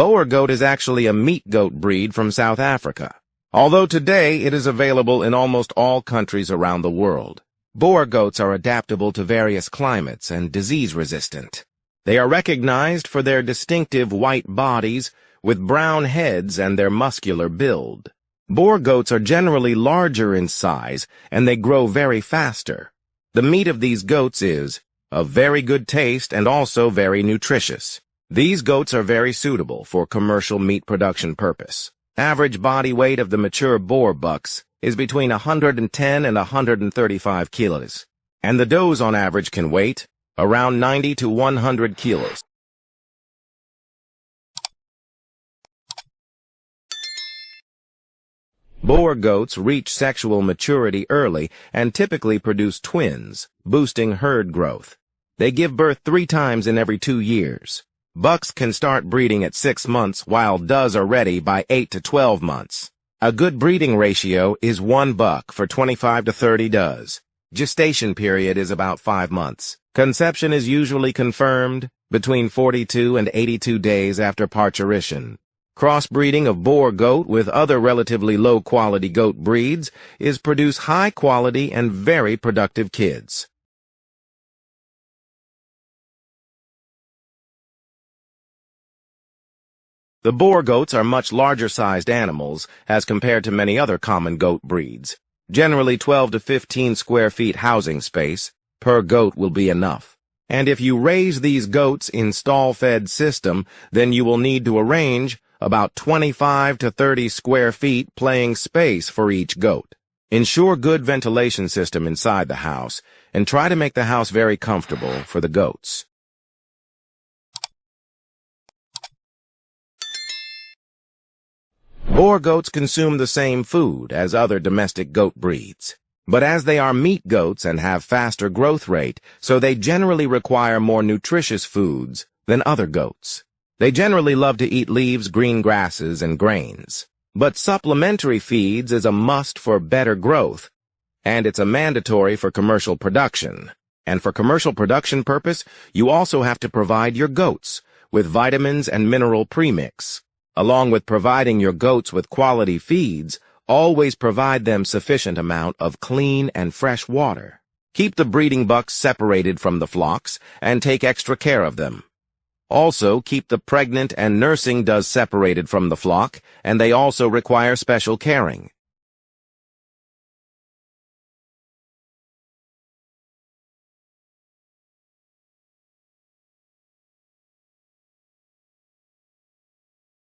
Boer goat is actually a meat goat breed from South Africa, although today it is available in almost all countries around the world. Boer goats are adaptable to various climates and disease-resistant. They are recognized for their distinctive white bodies with brown heads and their muscular build. Boer goats are generally larger in size, and they grow very faster. The meat of these goats is of very good taste and also very nutritious. These goats are very suitable for commercial meat production purpose. Average body weight of the mature Boer bucks is between 110 and 135 kilos, and the does on average can weigh around 90 to 100 kilos. Boer goats reach sexual maturity early and typically produce twins, boosting herd growth. They give birth 3 times in every 2 years. Bucks can start breeding at 6 months, while does are ready by 8 to 12 months. A good breeding ratio is 1 buck for 25 to 30 does. Gestation period is about 5 months. Conception is usually confirmed between 42 and 82 days after parturition. Crossbreeding of Boer goat with other relatively low-quality goat breeds is produce high-quality and very productive kids. The Boer goats are much larger-sized animals as compared to many other common goat breeds. Generally 12 to 15 square feet housing space per goat will be enough. And if you raise these goats in stall-fed system, then you will need to arrange about 25 to 30 square feet playing space for each goat. Ensure good ventilation system inside the house, and try to make the house very comfortable for the goats. Boer goats consume the same food as other domestic goat breeds, but as they are meat goats and have faster growth rate, so they generally require more nutritious foods than other goats. They generally love to eat leaves, green grasses, and grains. But supplementary feeds is a must for better growth, and it's a mandatory for commercial production. And for commercial production purpose, you also have to provide your goats with vitamins and mineral premix. Along with providing your goats with quality feeds, always provide them sufficient amount of clean and fresh water. Keep the breeding bucks separated from the flocks and take extra care of them. Also, keep the pregnant and nursing does separated from the flock, and they also require special caring.